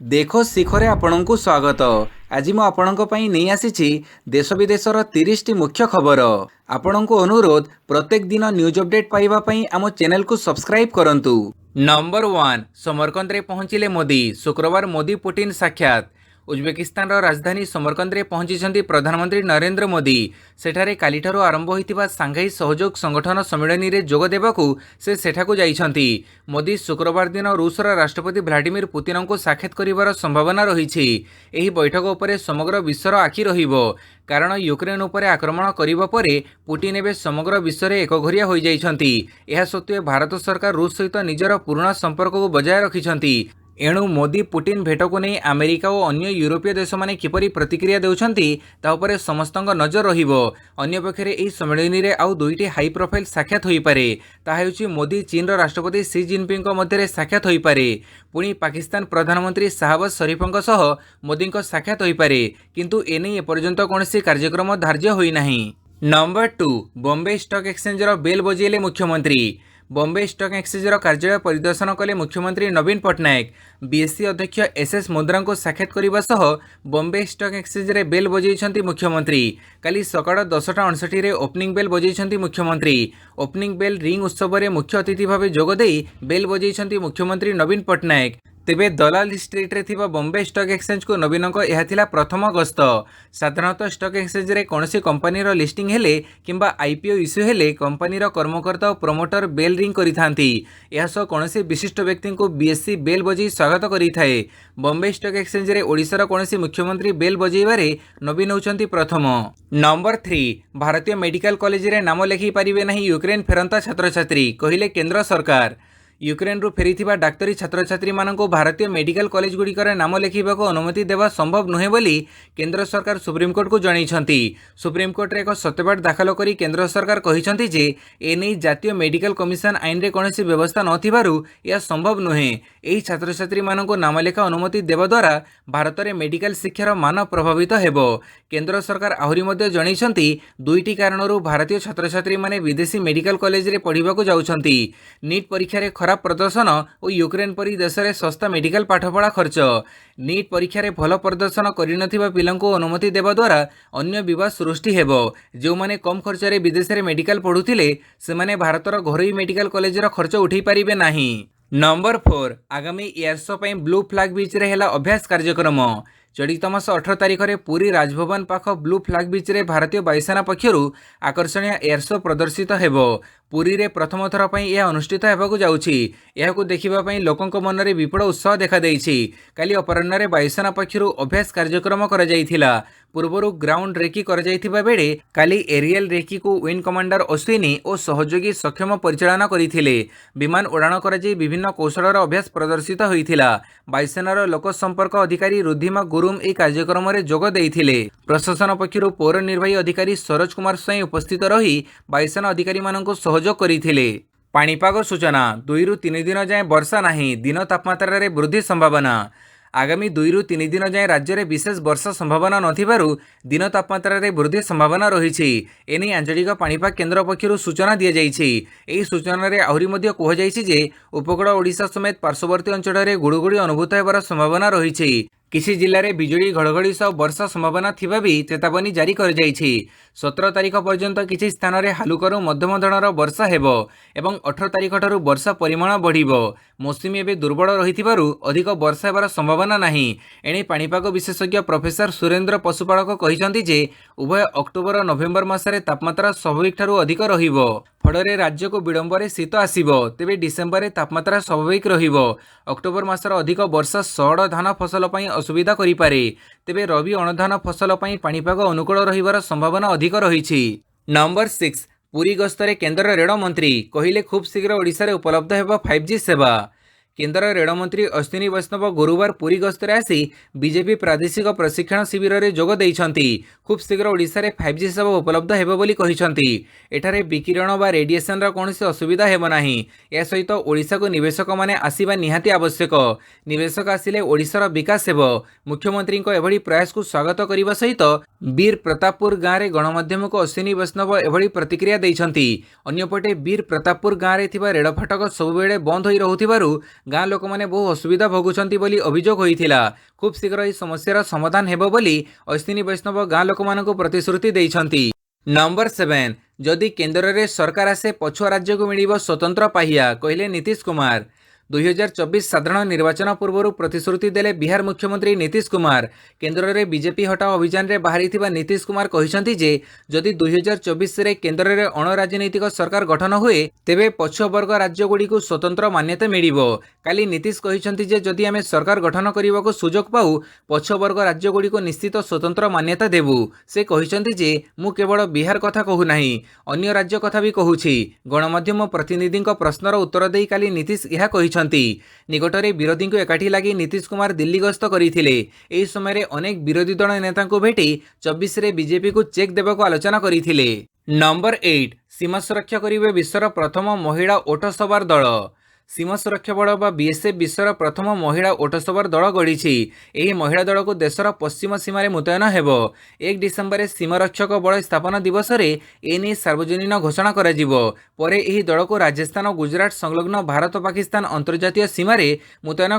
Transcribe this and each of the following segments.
देखो शिखरे आपणଙ୍କୁ स्वागत। आज ମୁଁ ଆପଣଙ୍କ ପାଇଁ ନେଇ ଆସିଛି ଦେଶ ବିଦେଶର 30ଟି ମୁଖ୍ୟ ଖବର। ଆପଣଙ୍କୁ ଅନୁରୋଧ ପ୍ରତ୍ୟେକ ଦିନ ନ୍यूज अपडेट ପାଇବା ପାଇଁ ଆମ ଚ୍ୟାନେଲକୁ ସବସ୍କ୍ରାଇବ୍ କରନ୍ତୁ। नंबर 1 समरकंदରେ ପହଞ୍ଚିଲେ ମୋଦି। शुक्रवार मोदी पुटिन साक्षात। उज्बेकिस्तान राजधानी समरकंदରେ पहुंची प्रधानमंत्री नरेंद्र मोदी। सेठारे कालीठारू आरंभ होइतिबा सांघाई सहयोग संगठन सम्मेलन रे जोग देबाकू से सेठाकू जाइछंती। मोदी शुक्रवार दिन रूसर राष्ट्रपति व्लादिमीर पुतिन को साक्षात करिवार संभावना रहिछि। एही बैठक उपरे समग्र विश्वर आखि रहिबो, कारण यूक्रेन उपरे आक्रमण करिबा परे पुटिन एबे समग्र विश्व रे एकघरिया होई जाइछंती। एहा सत्वे भारत सरकार रूस सहित निजर पुराना संपर्क को बजाय रखिछंती। एणु मोदी पुटिन भेट को नहीं अमेरिका और अन्य यूरोपीय देश माने किपरि प्रतिक्रिया देउछंती ता उपरे समस्तंग नजर रहिबो। अन्य पक्षरे एही सम्मेलन रे आउ दुईटी हाई प्रोफाइल साक्षात होई पारे। ता हेउची मोदी चीन रो राष्ट्रपति शी जिनपिंग को मध्य साक्षात होई पारे। पुणी पाकिस्तान प्रधानमंत्री शाहबाज शरीफंक सह मोदींक साक्षात होई पारे, किंतु एने एपर्यंत कोनसी कार्यक्रम धार्य होई नाही। नंबर 2 बॉम्बे स्टॉक एक्सचेंज रो बेल बजेले मुख्यमंत्री। बॉम्बे स्टॉक एक्सचेंज कार्यालय परिदर्शन कले मुख्यमंत्री नवीन पट्टनायक। बीएससी अध्यक्ष एसएस मुद्रा को साक्षात करने सह बॉम्बे स्टॉक एक्सचेंज रे बेल बजाई मुख्यमंत्री। काली सकाळ 10:59 रे ओपनिंग बेल बजाई मुख्यमंत्री। ओपनिंग बेल रिंग उत्सव में मुख्य अतिथि भाव जोगदे बेल बजाई मुख्यमंत्री नवीन पट्टनायक। तेबे दलाल स्ट्रीट रे थिबा बॉम्बे स्टॉक एक्सचेंज को नवीनक यह थिला प्रथम गस्त। साधारणतः स्टॉक एक्सचेंज रे कोनसी कंपनी रो लिस्टिंग हेले किंबा आईपीओ इश्यू हेले कंपनी रो कर्मकर्ता और प्रमोटर बेल रिंग करिथांती। यह सह कोनसी विशिष्ट व्यक्ति को बीएससी बेल बजाई स्वागत करिथाए। बॉम्बे स्टॉक एक्सचेंज रे ओडिशार कोनसी मुख्यमंत्री बेल बजाइबारे नवीन होउछंती प्रथम। नंबर 3 भारतीय मेडिकल कॉलेज रे नाम लेखि पारिबे नहीं यूक्रेन फेरंता छात्र छात्री, कहिले केंद्र सरकार। यूक्रेन रु फेरीथिबा डाक्तरी छात्र छात्री मानक भारतीय मेडिकल कॉलेज गुड़िकर नाम लेखा को अनुमति देवा संभव नुहे बोली केंद्र सरकार सुप्रीमकोर्ट को जनइछंती। सुप्रीमकोर्ट रे एक सत्यपाठ दाखल करी केंद्र सरकार कहिछंती जे एने जातीय मेडिकल कमिशन आईन रे कोनोसी व्यवस्था नथिबारु या संभव नुहे। एही छात्र छात्री मानक नाम लेखा अनुमति देवा द्वारा भारत रे मेडिकल शिक्षार मान प्रभावित हेबो। केंद्र सरकार आहुरी मध्ये जनइछंती दुईटी कारणरू भारतीय छात्र छात्री माने विदेशी मेडिकल कॉलेज रे पढ़िबाकू जाउछंती। नीट परीक्षा रे खराब प्रदर्शन और यूक्रेन परी देश में सस्ता मेडिकल पाठपढ़ा खर्च। नीट परीक्षा रे भल प्रदर्शन करिनथिबा पिलांको अनुमति देवा द्वारा अन्य विवाद सृष्टि हेबो। जो माने कम खर्च रे विदेश रे मेडिकल पढ़ुथिले से माने भारतर घरोई मेडिकल कॉलेज रो खर्च उठै पारिबे नाही। नंबर 4 आगामी एयरशो पई ब्लू फ्लैग बीच रे हेला अभ्यास कार्यक्रम। चलित मास 18 तारिख में पुरी राजभवन पाख ब्लू फ्लैग बीच रे भारतीय वायुसेना पक्षरु आकर्षणीय एयरशो प्रदर्शित हेबो। पुरी रे प्रथम थर पई यह अनुष्ठित हेबाकू जाउछि। एहाकू देखिबा पई लोकंक मन रे विपुल उत्साह देखा देइछि। काली अपराह्न रे वायुसेना पक्षरु अभ्यास कार्यक्रम करा जाइथिला। पूर्वरु ग्राउंड रेकी करा जाइथिबा बेडे काली एरियल रेकी को विंग कमांडर अश्विनी और सहयोगी सक्षम परिचालना करिथिले। विमान उड़ाण करा जाई विभिन्न कौशलर अभ्यास प्रदर्शित होइथिला। वायुसेनार लोक संपर्क अधिकारी रुद्धिमा गुरुम ए कार्यक्रम रे जोग देइथिले। प्रशासन पक्षरु पौर निर्वाही अधिकारी सरोज कुमार स्वयं उपस्थित रही वायुसेना अधिकारी माननको सहयोग करिथिले। पाणीपाग सूचना 2 रु 3 दिन जाए वर्षा नहीं, दिन तापमात्रा रे वृद्धि संभावना। आगामी 2 रु 3 दिन जाए राज्य में विशेष वर्षा संभावना नथिबारु दिन तापमात्रा रे वृद्धि संभावना रही। एने आंचलिक पाणीपाग केन्द्र पक्षरु सूचना दिया जाइछि। एही सूचना रे आहुरी मध्ये कहा जाइछि जे उपकूल ओडिशा समेत पार्श्ववर्ती अंचल रे गुड़ुगुड़ी अनुभूत हेबार संभावना रही। किसी जिले में बिजुली घड़घड़ी सह वर्षा संभावना थिबा भी चेतावनी जारी कर जाइछि। 17 तारिख पर्यंत किसी स्थान में हालुकरू मध्यम धरणर वर्षा हेबो एवं 18 तारिख ठारू वर्षा परिमाण बढ़िबो। मौसुमी एबे दुर्बल रहिथिबारु अधिक वर्षा हेबार संभावना नाही। एणे पाणीपाग विशेषज्ञ प्रोफेसर सुरेंद्र पशुपालक कहिसंती जे उभय अक्टोबर और नवेम्बर मासरे तापमात्रा स्वाभाविक ठारू अधिक रहिबो। फଳରେ राज्य को विलंबरे शीत आसिबो। तेबे डिसेम्बर रे तापमात्रा स्वाभाविक रहिबो। अक्टोबर मासर अधिक वर्षा सड़ धान फसल पई असुविधा करि पारे। तेबे रवि अणधान फसल पई पाणीपाग अनुकूल रहिबार संभावना अधिक रहिछि। नंबर 6 पुरी गस्तरे केंद्र रेल मंत्री कहिले खूब शीघ्र ओडिशा रे उपलब्ध हेबो 5G सेवा। केंद्र रेलमंत्री अश्विनी वैष्णव गुरुवार पुरी गस्तरे आसी बीजेपी प्रादेशिक प्रशिक्षण शिविर में जोग देइछंती। खूब शीघ्र ओडिशा रे 5G सेवा उपलब्ध हेबो बोली कहिछंती। एठारे विकिरण वा रेडिएशन रा कोनोसी असुविधा हेबो नाही। या सहित ओडिशा को निवेशक माने आसीबा निहाती आवश्यक। निवेशक आसिले ओडिशार विकास हेबो। मुख्यमंत्री को एभली प्रयास को स्वागत करने सहित वीर प्रतापपुर गाँव में गणमाध्यम को अश्विनी वैष्णव एभली प्रतिक्रिया देइछंती। अन्यपटे वीर प्रतापपुर गाँव में रेल फाटक सबुबेले बंद होई रहुथिबारु गाँ लोक मैंने बहु असुविधा भोगुंट बोली अभियोग होता। खूब शीघ्र यह समस्यार समाधान हेब बोली अश्विनी वैष्णव गाँ लोक मानक प्रतिश्रुति देइछंती। नंबर 7 जदि केंद्र में सरकार आसे पछुआ राज्य को मिल स्वतंत्र पाहिया कहले नीतीश कुमार। 2024 साधारण निर्वाचन पूर्व प्रतिश्रुति देले बिहार मुख्यमंत्री नीतीश कुमार। केंद्र में बीजेपी हटाओ अभियान में बाहरी नीतीश कुमार कहते जे जदि 2024 रे केंद्र में अणराजनैतिक सरकार गठन हुए तेबे पछुआ वर्ग राज्य गुड़ी को स्वतंत्र मान्यता मिलिबो। काली नीतीश कहते जे जदि आमे सरकार गठन करने को सुजोग पाऊ पछुआ वर्ग राज्य गुड़ी को निश्चित स्वतंत्र मान्यता देबू। से कहते जे मु केवल बिहार कथा कहू नहीं अन्य राज्य कथा भी कहूछि। गणमाध्यम प्रतिनिधि प्रश्नर उत्तर देई काली नीतीश यह कहते निकटरे विरोधी को एकाठी लगी नीतीश कुमार दिल्ली गस्त करथिले। एही समय अनेक विरोधी दल नेता को भेटी 24 रे बीजेपी को चेक देवा को आलोचना करथिले। नंबर 8 सीमा सुरक्षा करिवे विश्वर प्रथम महिला ओट सवार दल। सीमा सुरक्षा बल बा बीएसएफ विश्वर प्रथम महिला ओट सवार दल गढ़ी। यह महिला दल को देशर पश्चिम सीमार मुतयन हेब। 1 डिसेम्बर सीमारक्षक बल स्थापना दिवस में एने सार्वजनीन घोषणा पर यह दल को राजस्थान और गुजरात संलग्न भारत पाकिस्तान अंतर्जातीय सीमार मुतयन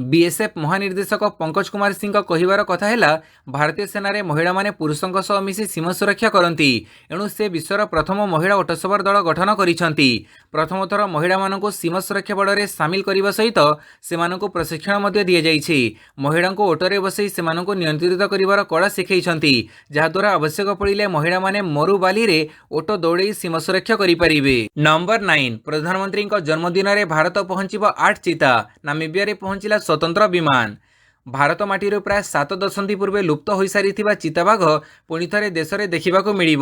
बीएसएफ महानिर्देशक पंकज कुमार सिंह कहिबार कथा है भारतीय सेना महिला माने पुरुषों सह मिसी सीमा सुरक्षा करती एणु से विश्वर प्रथम महिला ओट सवार दल गठन करिसेंती। प्रथम थर महिला मानक सीमा सुरक्षा बल में सामिल करने सहित से प्रशिक्षण दि जाइछि। महिला को ओटरे बसई से नियंत्रित कर कला शिखई जहाद्वारा आवश्यक पड़े महिला माने मरु बाली रे ओट दौड़े सीमा सुरक्षा करें। नंबर 9 प्रधानमंत्री जन्मदिन में भारत पहुंचब 8 चीता। नामिबिया रे पहुंचला स्वतंत्र विमान। भारत माटीर प्राय 7 दशंधि पूर्व लुप्त हो सारी चिताबाघ पुणी थे देश में देखा मिल।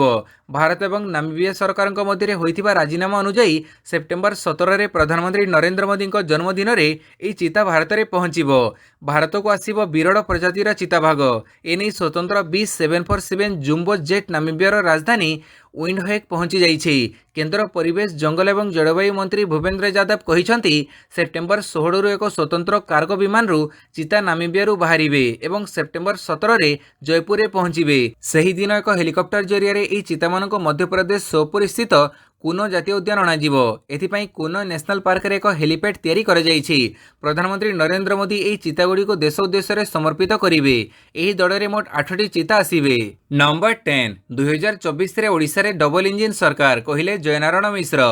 भारत और नामिबिया सरकार मध्य होइथिबा राजीनामा अनुजाई सेप्टेम्बर 17 रे प्रधानमंत्री नरेंद्र मोदी जन्मदिन में यह चीता भारत में पहुंचब। भारत को आसिब विरल प्रजातिर चिताबाघ। एने स्वतंत्र B747 जुम्बो जेट नामिबियार राजधानी विंडहोक पहुंची जाइछि। केंद्र परिवेश जंगल एवं जलवायु मंत्री भूपेन्द्र यादव कहते सेप्टेम्बर 16 एक स्वतंत्र कार्गो विमान चीता नामिबिया बाहरिबे एवं सेप्टेम्बर 17 रे जयपुर में पहुंचबे। सही दिन एक हेलिकॉप्टर जरिया यह चीता मानक मध्यप्रदेश सोपुर स्थित कुनो जातीय उद्यान अणाजिबो। एथिपाई कुनो नेशनल पार्क रे एक हेलीपैड तैयारी करा जाइछि। प्रधानमंत्री नरेंद्र मोदी एही चीतागुड़ी को देश उद्देश्य रे समर्पित करिवे। एही दल रे मोट 8टी चीता आसिबे। नंबर 10 2024 रे ओडिशा रे डबल इंजिन सरकार कहले जयनारायण मिश्र।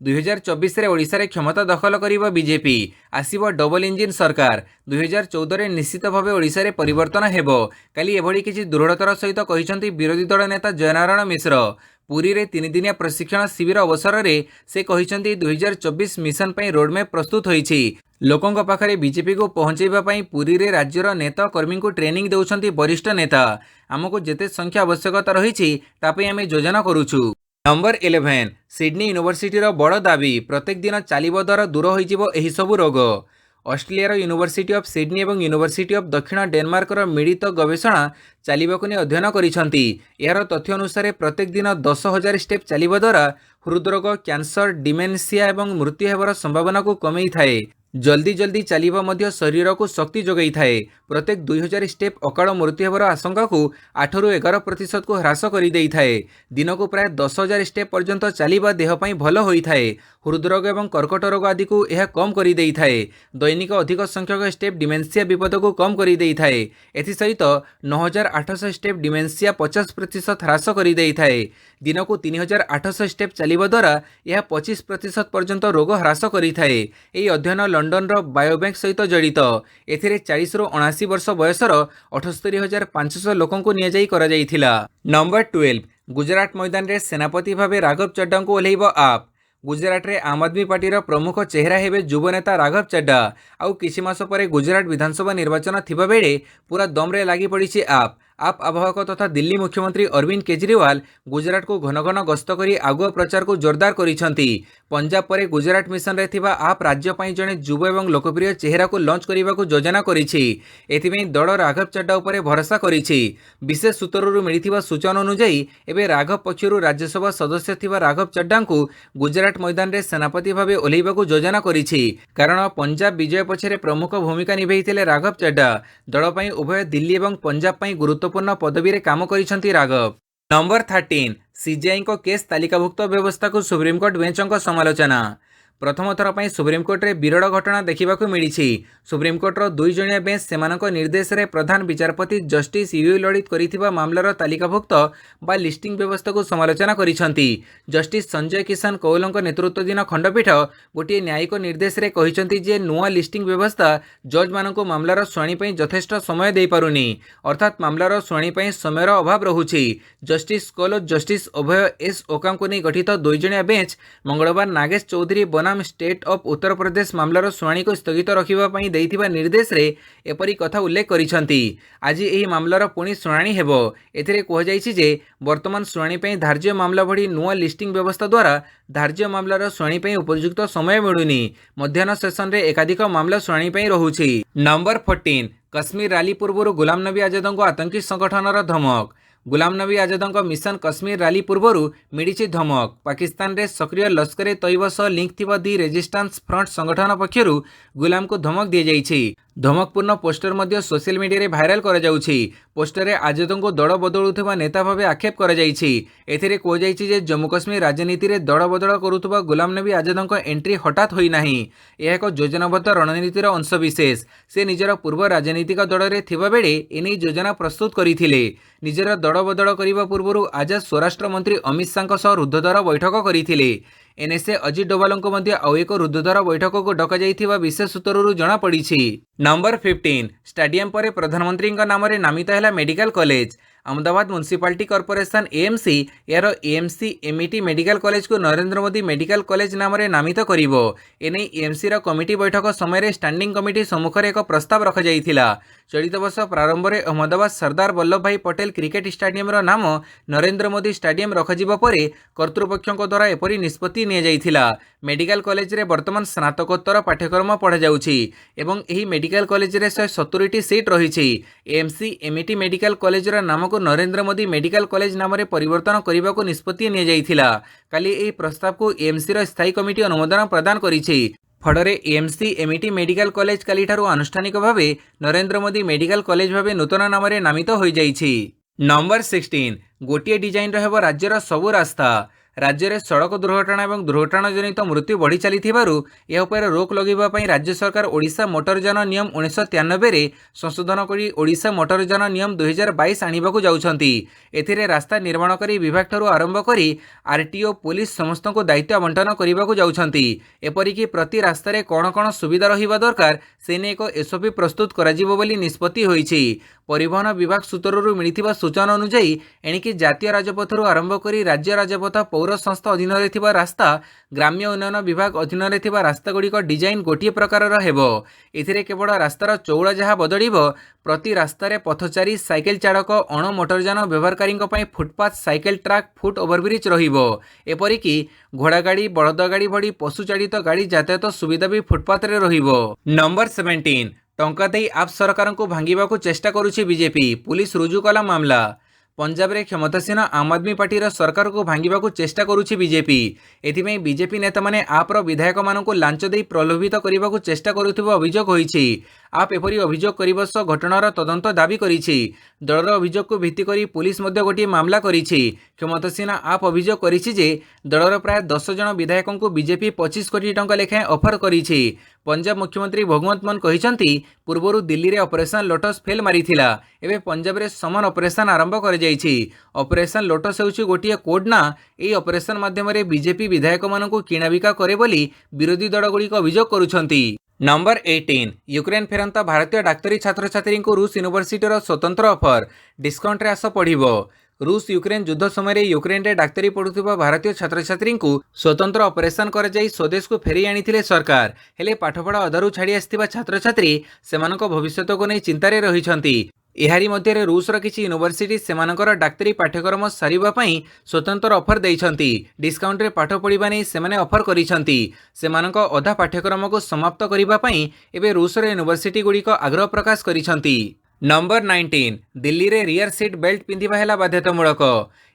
2024 रे ओडिशा रे क्षमता दखल करिबो बीजेपी। आसिबो डबल इंजिन सरकार। 2014 रे निश्चित भावे ओडिशा रे परिवर्तन हेबो। काली एभଳି किछि दृढ़तार सहित कहिसंती विरोधी दल नेता जयनारायण मिश्र। पुरी रे 3 दिनिया प्रशिक्षण शिविर अवसर में से कहते 2024 मिशन पर रोडमैप प्रस्तुत होइछि। लोकों पाखरे बीजेपी को पहुंचाइबा पई पुरी रे राज्यर नेता कर्मी को ट्रेनिंग देउछंती वरिष्ठ नेता। आमको जेते संख्या आवश्यकता रही तापई आमे योजना करूछु। नंबर 11 सिडनी यूनिवर्सिटी बड़ दाबी प्रत्येक दिन चलिबा द्वारा दूर होइजिबो एही सबु रोग। ऑस्ट्रेलियार यूनिवर्सिटी ऑफ सिडनी और यूनिवर्सिटी ऑफ दक्षिण डेनमार्कर मिलित गवेषणा चलिबाकु ने अध्ययन करिसेंती। यार तथ्य अनुसार प्रत्येक दिन 10,000 स्टेप चलिबा द्वारा हृदरोग कैंसर डिमेंशिया और मृत्यु हेबार संभावना को कमई थाए। जल्दी जल्दी चलिबा मध्य शरीर को शक्ति जोगाई थाए। प्रत्येक 2000 स्टेप अकाल मृत्यु हेबार आशंका को 8 ରୁ 11% को ह्रास करि देई थाए। दिन को प्राय 10,000 स्टेप पर्यंत चलिबा देह पई भल होई थाए। हृदरोग एवं कर्कट रोग आदि को यह कम करि देई थाए। दैनिक अधिक संख्यक स्टेप डिमेंशिया विपद को कम करि देई थाए। एथि सहित 9800 स्टेप डिमेंशिया 50% ह्रास करि देई थाए। दिन को 3800 स्टेप चलिबा द्वारा यह 25% पर्यंत रोग ह्रास करि थाए। एही अध्ययन लंडन बायोबैंक सहित जड़ित। एथिरे 40 ରୁ 79 वर्ष बयसर 78,500 लोकों को नियाजाई करा जाइथिला। नंबर 12 गुजरात मैदान रे सेनापति भावे राघव चड्डा को ओह्लैब आप। गुजरात रे आम आदमी पार्टी प्रमुख चेहरा हेबे युव नेता राघव चड्डा। आउ किछि मास परे गुजरात विधानसभा निर्वाचन थिबा बेले पूरा दम रे लागि पड़िछि आप। आवाहक तथा दिल्ली मुख्यमंत्री अरविंद केजरीवाल गुजरात को घन घन गस्त करी आगुआ प्रचार को जोरदार करिसेंती। पंजाब परे गुजरात मिशन रे थिबा आप राज्य पई जणे युव एवं लोकप्रिय चेहरा को लॉन्च करने को योजना करिछि। एथिपई दल राघव चड्डा उपरे भरोसा करिछि। विशेष सूत्ररु मिलिथिबा सूचना अनुसार एबे राघव पक्षरु राज्यसभा सदस्य थिबा राघव चड्डा को गुजरात मैदान रे सेनापति भावे ओह्लैबा को योजना करिछि। कारण पंजाब विजय पछरे प्रमुख भूमिका निभैथिले राघव चड्डा। दल पई उभय दिल्ली एवं पंजाब पई गुरुत्वपूर्ण पदवी रे काम करिसेंती राघव। नंबर 13 सीजेआई को केस तालिकाभुक्त व्यवस्था को सुप्रीमकोर्ट बेंचों समालोचना। प्रथम थर पर सुप्रीमकोर्ट में विरल घटना देखा मिली। सुप्रीमकोर्टर 2 जणिया बेंच सेमानक निर्देश में प्रधान विचारपति जस्टिस यूयू ललित करिथिबा मामलार तालिकाभुक्त बा लिस्टिंग व्यवस्था को समालोचना करिसेंती। जस्टिस संजय किशन कौलक नेतृत्वाधीन खंडपीठ गोटे न्यायिक निर्देश में कहिसेंती जे नुआ लिस्टिंग व्यवस्था जज मानक मामलार शुणाणी पई यथेष्ट समय दे पारुनी, अर्थात मामलार शुणाणी पई समयर अभाव रहुछि। जस्टिस कौल जस्टिस अभय एस ओका को नहीं गठित 2 जणिया बेंच मंगलवार नागेश चौधरी बनाम स्टेट ऑफ उत्तर प्रदेश मामलार शुणाणी को स्थगित रखिबा पई देइथिबा निर्देश रे एपरी कथा उल्लेख करिसेंती। आज एही मामलार पुणी शुणाणी हेबो। एथिरे कह जायछि जे वर्तमान शुणाणी पई धार्य मामला भड़ी नुआ लिस्टिंग व्यवस्था द्वारा धार्य मामलार शुणाणी पई उपयुक्त समय मिलुनी। मध्याह्न सेशन रे एकाधिक मामला शुणाणी पई रहुछि। नंबर 14 कश्मीर रैली पूर्व गुलाम नबी आजाद को आतंकी संगठनर धमक। गुलाम नबी आजाद मिशन कश्मीर रैली पूर्व मिली धमक। पाकिस्तान रे सक्रिय लश्कर ए तैयबा सह लिंक थिबा दी रेजिस्टेंस फ्रंट संगठन पक्षरु गुलाम को धमक दी जाइछि। धमकपूर्ण पोस्टर मध्य सोशल मीडिया रे भाइराल करा जाउछि। पोस्टर रे आजाद को दड़ बदलुवा नेता भाव आक्षेप करा जाइछि। एथिरे कह जाइछि जे जम्मू कश्मीर राजनीति रे दड़ बदल करुवा गुलाम नबी आजाद एंट्री हठात होई नाही। यह एक योजनाबद्ध रणनीतिर अंशविशेष। से निजर पूर्व राजनीतिक दल रे थिबा बेले एने योजना प्रस्तुत करथिले। निजर दड़ बदल करने पूर्व आजाद स्वराष्ट्र मंत्री अमित शाह सह रुद्धद्वार बैठक करथिले। एनएसए अजित डोभाल को आउ एक रुद्धद्वार बैठक को डक जाइथिबा विशेष सूत्रରୁ जणा पड़िछि। नंबर 15 स्टेडियम पर प्रधानमंत्री नाम रे नामित है medical college. Ahmedabad municipality corporation AMC यार एएमसी एमईटी मेडिकल कॉलेज को नरेंद्र मोदी मेडिकल कॉलेज नाम रे नामित करिवो। एने एएमसी रा कमिटी बैठक समय स्टैंडिंग कमिटी सम्मुख एक प्रस्ताव रखा जाइथिला। चलित वर्ष प्रारंभ में अहमदाबाद सरदार वल्लभ भाई पटेल क्रिकेट स्टेडियम रा नाम नरेंद्र मोदी स्टेडियम रखाଯିबा परे कर्तृपक्षों द्वारा एपरी निष्पत्ति निया जाइथिला। मेडिकल कॉलेज रे वर्तमान स्नातकोत्तर पाठ्यक्रम पढ़ा जाउछि एवं एही मेडिकल कॉलेज रे 170टी सीट रहिछि। एएमसी एमईटी मेडिकल कॉलेज रा नाम को नरेंद्र मोदी मेडिकल कॉलेज नाम रे परिवर्तन करने को निष्पत्ति निया जाइथिला। काली एही प्रस्ताव को एएमसी रा स्थायी कमिटी अनुमोदन प्रदान करिछि। फड़े एएमसी एमईटी मेडिकल कॉलेज काली ठारू आनुष्ठानिक भावे नरेंद्र मोदी मेडिकल कॉलेज भावे नूतन नाम रे नामित हो जाइछि। नंबर 16 गोटे डिजाइन रहबो राज्यर सबु रास्ता। राज्य में सड़क दुर्घटना और दुर्घटना जनित मृत्यु बढ़ी चली यह उपर रोक लगे राज्य सरकार ओडिशा मोटरयान नियम 1993 संशोधन कर ओडिशा मोटरयान नियम 2022 आने को जाउछंती। एथिरे रास्ता निर्माण करी विभाग ठारू आरंभ करी आरटीओ पुलिस समस्त को दायित्व आवंटन करने को जाउछंती। एपरिकी प्रति रास्तार कौन कौन सुविधा रहिबा दरकार से ने एक एसओपी प्रस्तुत कराजिबो बोली निष्पत्ति होईछि। परिवहन विभाग सूत्रରୁ मिलिथिबा सूचना अनुसार एणिकी जातीय राजपथरू आरंभ करी राज्य राजपथ पौर संस्था अधीन रे रास्ता ग्राम्य उन्नयन विभाग अधीन रे रास्ता गुड़िक डिजाइन गोटे प्रकार हेबो। एथिरे केवल रास्तार चौड़ा जहाँ बदलिबो प्रति रास्तार पथचारी साइकेल चालक अण मोटरयान व्यवहारकारी footpath cycle track foot overbridge रहिबो। एपरिकी घोड़ा गाड़ी बलद गाड़ी भड़ी पशु चालित गाड़ी यातायात सुविधा भी फुटपाथ रे रहिबो। नंबर 17 टंका देई आप सरकार को भांगिबा को चेष्टा करुछि बीजेपी। पुलिस रुजु कला मामला। पंजाब रे क्षमतासीन आम आदमी पार्टी सरकार को भांगिबा को चेष्टा करुछि बीजेपी। एथिमे बीजेपी नेता माने आप विधायक मानक लांच देई प्रलोभित करने को चेष्टा करुथिबा अभियोग होईछि। आप एपरी अभियोग करने सह घटनार तदंत दाबी करिछि। दलर अभियोग को भित्ति करी पुलिस मध्य गोटे मामला करिछि। क्षमतासीन आप अभियोग करिछि जे दलर प्राय 10 जन विधायकों को बीजेपी 25 कोटी टंका लेखाएं ऑफर करिछि। पंजाब मुख्यमंत्री भगवंत मान कहिसंती पूर्वरु दिल्ली रे ऑपरेशन लोटस फेल मारिथिला। एबे पंजाब रे समान ऑपरेशन आरंभ कर जाइछि। ऑपरेशन लोटस हेउछि गोटिए कोड ना। एई ऑपरेशन माध्यम रे बीजेपी विधायक मानकु किणाबिका करे बोली विरोधी दल गुड़िक अभियोग करुछंती। नंबर 18 यूक्रेन फेरंता भारतीय डाक्तरी छात्र छात्री को रूस यूनिवर्सिटीर स्वतंत्र ऑफर डिस्काउंट रे आस पड़िबो। रूस यूक्रेन युद्ध समय यूक्रेन रे डाक्तरी पढ़ुवा भारतीय छात्र छात्री को स्वतंत्र ऑपरेशन कर जाई स्वदेश को फेरी आनी सरकार। हेले पाठपढ़ा अधारू छाड़ी आसथिबा छात्र छात्री सेमानक भविष्यत को नहीं चिंतारे रहिछंती। एहारी मध्य रूस किसी यूनिवर्सिटी सेमानकर डाक्तरी पाठ्यक्रम सारिबा पई स्वतंत्र ऑफर देइछंती। डिस्काउंट रे पाठ पढ़िबा नै सेमाने ऑफर करिछंती। सेमानक अधा पाठ्यक्रम को समाप्त करिबा पई एबे रूस रे यूनिवर्सिटी गुड़िक आग्रह प्रकाश करिछंती। नंबर 19 दिल्ली रे रियर सीट बेल्ट पिंधिबा हैला बाध्यतामूलक।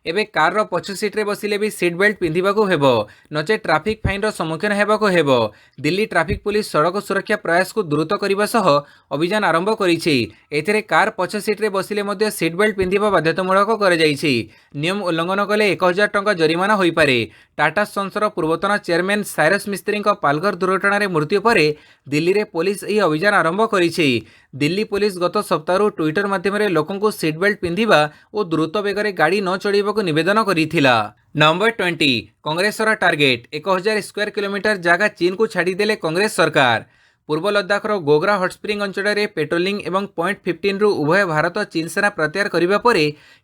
एबे कार पछ सीट्रे बसिले भी सीट बेल्ट पिंधिबाकू हेबो नचे ट्राफिक फाइन सम्मुखीन हेबाकू हेबो। दिल्ली ट्राफिक पुलिस सड़क सुरक्षा प्रयास को द्रुत करने सह अभियान आरंभ करिछि। एथिरे कार पछ सीट्रे बसिले मध्य सीट बेल्ट पिंधिबा बाध्यतामूलक कराଯାଇଛି। नियम उल्लंघन कले 1000 टंका जरिमाना होइपारे। टाटा सन्सर पूर्वतन चेयरमैन साइरस मिस्त्री पालघर दुर्घटन मृत्यु पर दिल्ली रे पुलिस यह अभियान आरंभ करिछि। दिल्ली पुलिस गत सप्ताह ट्विटर माध्यम लोकों सीट बेल्ट पिंधिबा और द्रुत बेगर गाड़ी न चढ़ाक निवेदन करिथिला। नंबर 20 कांग्रेसर टार्गेट 1000 स्क्वायर किलोमीटर जगह चीन को छाड़देले कांग्रेस सरकार। पूर्व लद्दाखर गोग्रा हटस्प्रिंग अंचल में पेट्रोलिंग एवं पॉइंट 15 रु उभय भारत चीन सेना प्रत्याहार करने पर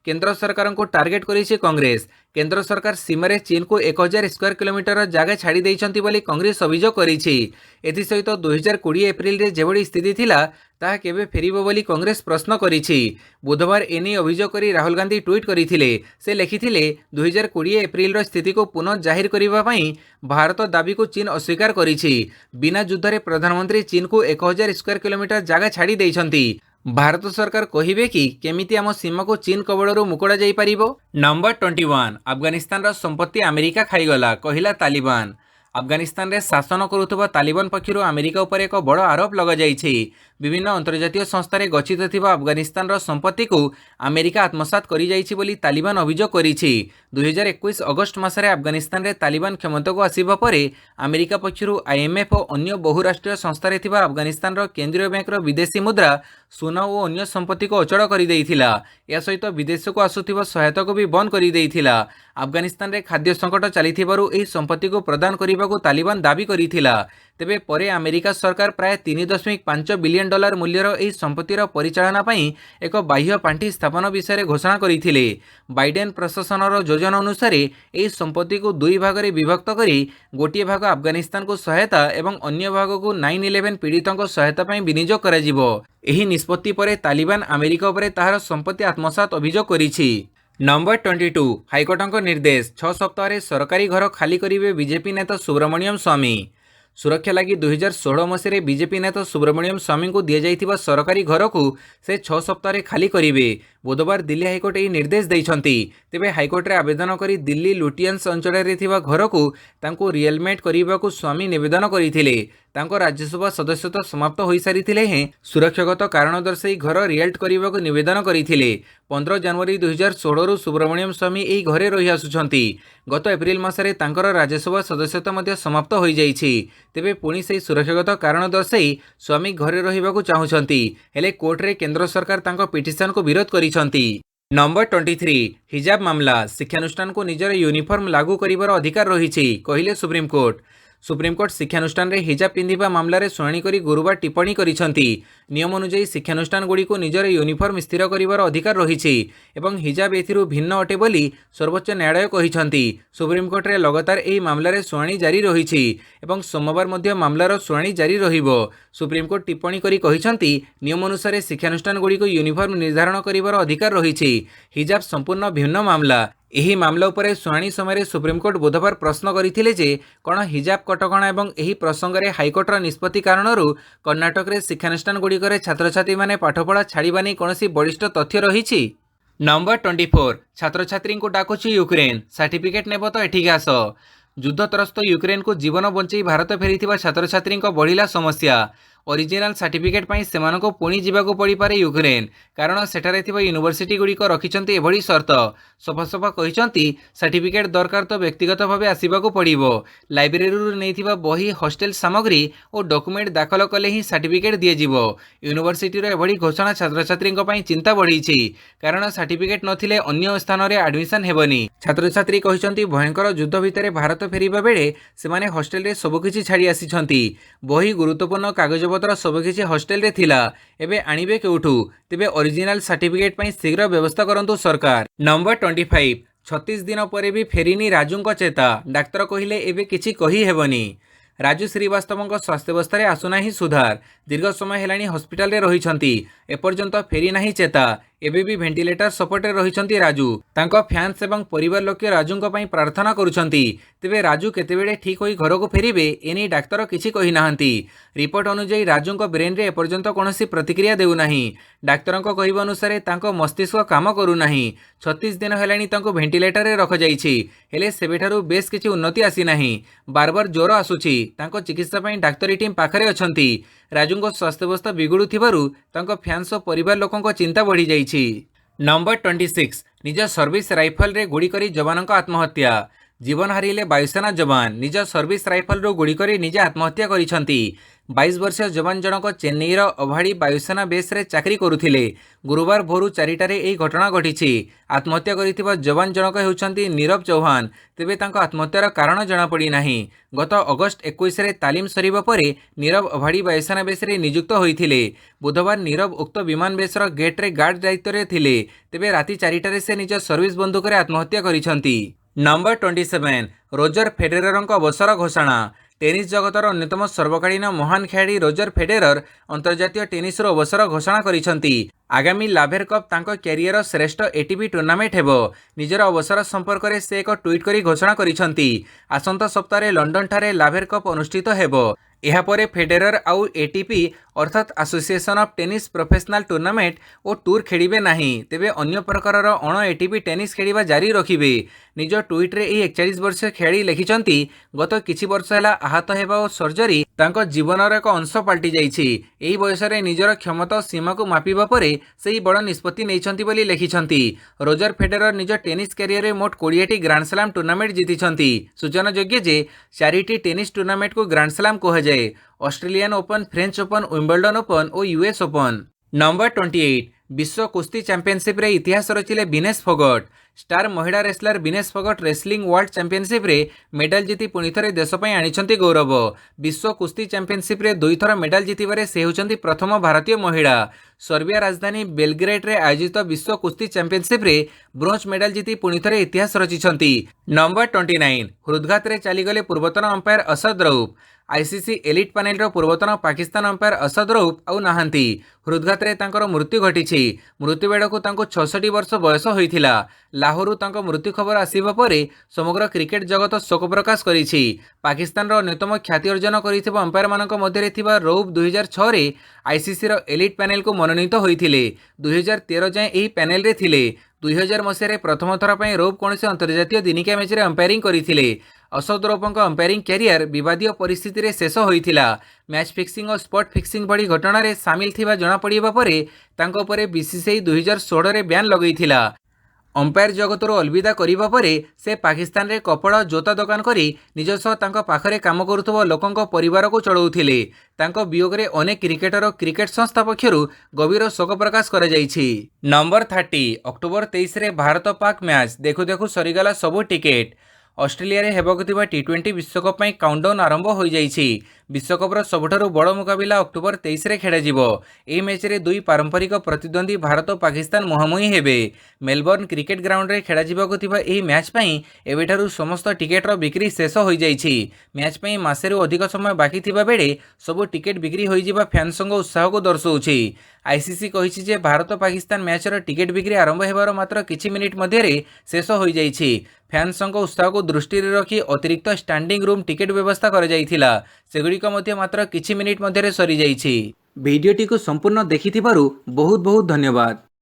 केंद्र सरकार को टार्गेट करिछि कांग्रेस। केंद्र सरकार सीमार चीन को 1000 स्क्वायर किलोमीटर जगह छाड़ी देइछंती बोली कांग्रेस अभियोग करिछि। एथिसहित 2020 एप्रिल रे जेभଳି स्थिति थिला ताहा केबे फेरिबो बोली कांग्रेस प्रश्न करिछि। बुधवार एने अभियोग करी राहुल गांधी ट्वीट करथिले। से लिखिथिले 2020 एप्रिल रो स्थिति को पुनः जाहिर करिबा पई भारत दाबी को चीन अस्वीकार करिछि। बिना युद्ध रे प्रधानमंत्री चीन को 1000 स्क्वायर किलोमीटर जगह छाड़ी देइछंती। भारत सरकार कहिबे कि केमिति आम सीमा को चीन कबड़रू मुकुड़ा जाई परिबो। नंबर 21 अफगानिस्तान रो संपत्ति अमेरिका खाईगला कहिला तालिबान। अफगानिस्तान रे शासन करुवा तालिबान पक्षर अमेरिका उपर एक बड़ आरोप लग जाइछि। विभिन्न अंतर्जातीय संस्थार गच्छित थिबा अफगानिस्तान रो संपत्ति को अमेरिका आत्मसात करि जाइछि बोली तालिबान अभियोग करिछि। 2021 अगस्त मासरे अफगानिस्तान रे तालिबान क्षमता को आसिबा परे अमेरिका पक्षर आईएमएफ और अन्य बहुराष्ट्रीय संस्थार थिबा अफगानिस्तान रो केंद्रीय बैंक रो विदेशी मुद्रा सोना और अन्य संपत्ति को अचल कर देइथिला। या सहित विदेश को आसुथिबा सहायता को भी बंद कर देइथिला। अफगानिस्तान रे खाद्य संकट चलिथिबारु एही संपत्ति को प्रदान करिबाकू तालिबान दाबी करिथिला। तेबे परे अमेरिका सरकार प्राय 3.5 बिलियन डॉलर मूल्यर एही संपत्तिर परिचालना पई एक बाह्य पांठी स्थापन विषय घोषणा करिथिले। बाइडेन प्रशासनर योजना अनुसार एही संपत्ति को दुई भाग रे विभक्त करी गोटिए भाग अफगानिस्तान को सहायता एवं अन्य भाग को 9/11 पीड़ितों सहायता पई विनियोग कराजिबो। एही निष्पत्ति परे तालिबान अमेरिका उपरे ताहार संपत्ति आत्मसात अभियोग करिछि। नंबर 22 हाइकोर्टक निर्देश 6 सप्ताह सरकारी घर खाली करेंगे बीजेपी नेता सुब्रमण्यम स्वामी। सुरक्षा लगी 2016 मसीह बीजेपी नेता सुब्रमण्यम स्वामी को दि जाइथिबा सरकारी घर को से 6 सप्ताह खाली करेंगे। बुधवार दिल्ली हाइकोर्ट यह निर्देश देइछंती। तेबे हाइकोर्ट रे आवेदन करी दिल्ली लुटियंस अंचल रे थिबा घर को तांको रिएलमेट करबाकू स्वामी निवेदन करथिले। तांको राज्यसभा सदस्यता समाप्त हो सारिथिले हैं सुरक्षागत कारण दर्शाई घर रिएल्ट करबाकू निवेदन करथिले। 15 जनवरी 2016 रु सुब्रमण्यम स्वामी एही घरे रही आसुछंती। गत एप्रिल मासरे तांकर राज्यसभा सदस्यता मध्य समाप्त हो जाइछि। तेबे पुणी से सुरक्षागत कारण दर्शाई स्वामी घरे रहिबाकू चाहुछंती। हेले कोर्ट रे केंद्र सरकार तांको पिटिशन को विरोध करिछंती। नंबर 23 हिजाब मामला शिक्षानुष्ठान को निजर यूनिफॉर्म लागू करिबार अधिकार रहिछि कहिले सुप्रीमकोर्ट। सुप्रीमकोर्ट शिक्षानुष्ठान रे हिजाब पिंधिबा मामलार शुणाणी करी गुरुवार टिप्पणी करिसंती। नियम अनुसार शिक्षानुष्ठान गुड़ी को निजर यूनिफॉर्म स्थिर करिबार अधिकार रहिछि एवं हिजाब एथिरु भिन्न अटे बोली सर्वोच्च न्यायालय कहिसंती। सुप्रीमकोर्ट रे लगातार एही मामलार शुणाणी जारी रहिछि एवं सोमवार मध्य मामलार शुणाणी जारी रहिबो। सुप्रीमकोर्ट टिप्पणी करी कहिसंती नियम अनुसार शिक्षानुष्ठान गुड़ी को यूनिफॉर्म निर्धारण करिबार अधिकार रहिछि। हिजाब संपूर्ण भिन्न मामला। एही मामला उपरे शुणाणी समय सुप्रीमकोर्ट बुधवार प्रश्न करथिले जे कौन हिजाब कटकणा एवं एही प्रसंगे हाइकोर्टर निष्पत्ति कारणरू कर्णाटक रे शिक्षानुष्ठान गुड़िकर छात्र छात्री माने पाठपढ़ा छाड़िबा नै कोनोसी बलिष्ठ तथ्य रहिछि। नंबर 24 छात्र छात्री को डाकुछि यूक्रेन सर्टिफिकेट नेब तो एठिक आस। युद्ध त्रस्त यूक्रेन को जीवन बंचई भारत फेरी छात्र छात्री बढ़िला समस्या। ओरिजिनल सर्टिफिकेट पाई सेमानको पुणी जीवाको पड़ी पारे यूक्रेन कारण सेठारे थिबा यूनिवर्सिटी गुड़िक रखिछन्ती एभଳି शर्त। सफा सफा कहिछन्ती सर्टिफिकेट दरकार तो व्यक्तिगत भावे आसीबाको पड़िबो। लाइब्रेरी नैथिबा बही हॉस्टेल सामग्री और डॉक्यूमेंट दाखल कले ही सर्टिफिकेट दिए जिवो। यूनिवर्सिटी रो एभଳି घोषणा छात्र छात्री पई चिंता बढ़ीछि कारण सर्टिफिकेट नथिले अन्य स्थान रे एडमिशन हेबनी। छात्र छात्री कहिछन्ती भयंकर युद्ध भितर भारत फेरिबा बेले सेमाने हॉस्टेल रे सबकिछि छाड़ी आसीछन्ती। बही गुरुत्वपूर्ण कागज पत्र सबकिछि हॉस्टेल रे थिला एबे आनिबे केउठू। तेबे ओरिजिनल सर्टिफिकेट पई शीघ्र व्यवस्था करंतु सरकार। नंबर 25 36 दिन पर भी फेरिनी राजूंक चेता डाक्तर कहिले एबे किछि कहि हेबनी। राजू श्रीवास्तव स्वास्थ्यावस्था आसुना सुधार दीर्घ समय हेलाणी हस्पिटाल रे रहिछन्ती एपर्यंत फेरी नाही चेता। एबे भी भेंटिलेटर सपोर्टे रहिछंती राजू। तांको फैंस एवं परिवार लोके राजूंको पई प्रार्थना करुछंती। तेबे राजू केतेबेले ठीक होई घरको फेरिबे एने डाक्तर किछि कहि नाहंती। रिपोर्ट अनुसार राजूंको ब्रेन रे एपर्यंत कोनोसी प्रतिक्रिया देउ नाही। डाक्तरंको कहिबा अनुसार तांको मस्तिष्क काम करू नाही। 36 दिन हेलानी तांको भेंटिलेटर रे रख जाईछि। हेले सेबेठारु बेस किछि उन्नति आसी नाही। बार बार ज्वर आसुछि। तांको चिकित्सा पई डाक्तरी टीम पाखरे अछंती। राजूंको स्वास्थ्य अवस्था बिगुडुथिबारु तांको फैंस और परिवार लोकंको चिंता बढ़ी जाईछि। नंबर 26 निज सर्विस राइफल रे गुड़ी करी जवानंको आत्महत्या। जीवन हारिले वायुसेना जवान निज सर्विस राइफल रो गुड़ी करी निजे आत्महत्या करिसंती। 22 वर्षीय जवान जनक चेन्नईर अभाड़ी वायुसेना बेस रे चाकरी करुथिले। गुरुवार भोरु 4टारे एही घटना घटिछि। आत्महत्या करिथिबा जवान जनक हेउछंती नीरव चौहान। तेबे तांको आत्महत्यार कारण जणा पड़ी नाही। गत अगस्त 21 रे तालीम सरीबा परे नीरव अभाड़ी वायुसेना बेस रे नियुक्त होइथिले। बुधवार नीरव उक्त विमान बेसर गेट रे गार्ड दायित्व रे थिले। तेबे राति 4टारे से निज सर्विस बंदूक रे आत्महत्या करिसंती। नंबर 27 रोजर फेडेररଙ୍କ अवसर घोषणा। टेनिस जगतर अन्यतम सर्वकालीन महान खेलाड़ी रोजर फेडेरर अंतर्जातीय टेनिस अवसर घोषणा करिसंती। आगामी लाभेर कप तांको कैरियर श्रेष्ठ एटीपी टूर्नामेंट हेबो। निजर अवसर संपर्क में से एक ट्वीट करी घोषणा करिसंती। आसंता सप्ताह लंडन ठारे लाभेर कप अनुष्ठित हेबो। एहापरे फेडेरर आउ एटीपी अर्थात association of tennis professional tournament और टूर खेलिबे नाही। तेबे अन्य प्रकारर अण एटीपी टेनिस खेलिबा जारी रखिबे। निज ट्वीट रे 41 वर्षीय खेलाड़ी लिखिसंती गत किछि वर्ष हेला आहत हेबा और सर्जरी तांको जीवनर एक अंश पलटि जाइछि। एही बयस रे निजर क्षमता सीमा को मापिबा परे सेही बड़ निष्पत्ति नेइछंती बोली लिखिसंती। रोजर फेडेरर निज टेनिस कैरियर रे मोट 20टी ग्रांड स्लैम टूर्नामेंट जीतिछंती। सूचनायोग्य जे 4टी टेनिस टूर्नामेंट को ग्रांड स्लैम कहुए। Australian Open, French Open, Wimbledon Open और यूएस ओपन। नंबर 28 विश्व कुस्ती चैंपियनशिप रे इतिहास रचिले विनेश फोगट। स्टार महिला wrestler Vinesh Phogat wrestling world championship रे मेडल जीति पुणी थरे देश पई आनिछंती गौरव। विश्व कुस्ती चैंपियनशिप रे 2 थर मेडल जीतिबारे से होचंती प्रथम भारतीय महिला। सर्बिया राजधानी बेलग्रेड रे आयोजित विश्व कुस्ती चैंपियनशिप रे ब्रोंज मेडल जीति पुणी थरे इतिहास रचिछंती। नंबर 29 हृदघात रे चलीगले पूर्वतन umpire Asad Rauf. ICC elite panel रो पूर्वतन पाकिस्तान अंपायर असद रऊफ आउ नाहांती। हृदघात रे तांकर मृत्यु घटिछि। मृत्यु बेड़कू तांको 66 वर्ष बयस होइथिला। लाहोरु तांको मृत्यु खबर आसीबा परे समग्र क्रिकेट जगत शोक प्रकाश करिछि। पाकिस्तान रो अन्यतम ख्याति अर्जन करिथिबा अंपायर मानक मध्यरे थिबा रऊफ 2006 रे आईसीसी रो एलिट पैनल को मनोनीत होइथिले। 2013 जाय एही पैनल रे थिले। 2000 मसीह प्रथम थर पर रऊफ कौन अंतर्जातीय दिनिकिया मैच रे अंपायरिंग करथिले। असद रऊफଙ୍କ अंपायरिंग कैरियर विवादीय परिस्थिति रे शेष होइथिला। मैच फिक्सिंग और स्पॉट फिक्सिंग भड़ी घटना रे शामिल थिबा जणा पड़िबा परे तांको परे बीसीसीआई 2016 रे बैन लगैथिला। अंपायर जगतरू अलविदा करिबा परे से पाकिस्तान रे कपड़ा जोता दुकान करी निज सह तांको पाखरे काम करुथबो लोकंको परिवार को चलाउथिले। तांको वियोग रे अनेक क्रिकेटर और क्रिकेट संस्था पक्षरु गभीर शोक प्रकाश करा जायछि। नंबर 30 अक्टोबर 23 रे भारत पाक मैच देखु देखु सरीगला सबु टिकेट। ऑस्ट्रेलिया रे हेबाकु थिबा टी20 विश्वकप पई काउंटडाउन आरंभ हो जाइछि। विश्वकपर सबुठारु बड़ मुकाबिला अक्टोबर 23 रे खेला जिवो। एही मैच रे दुई पारंपरिक प्रतिद्वंदी भारत और पाकिस्तान मुहांमुही हेबे। मेलबर्न क्रिकेट ग्राउंड रे खेला जिबाकु थिबा एही मैच पई एबेठारु समस्त टिकेट रो बिक्री शेष हो जाइछि। मैच पई मासेरु अधिक समय बाकी थिबा बेले सबु टिकेट बिक्री होई जिबा फैन संग उत्साह को दर्शाउछि। आईसीसी कहिछि जे भारत पाकिस्तान मैच रो टिकेट बिक्री आरंभ हेबार मात्र किछि मिनिट मध्ये रे शेष हो जाइछि। फैन संग उत्साह को दृष्टि रे रखी अतिरिक्त स्टैंडिंग रूम टिकेट व्यवस्था कर जाइथिला। सेगुड़िक मध्य मात्र किछि मिनिट मध्ये रे सरी जाइछि। वीडियोटी को संपूर्ण देखिथिबारु बहुत बहुत धन्यवाद।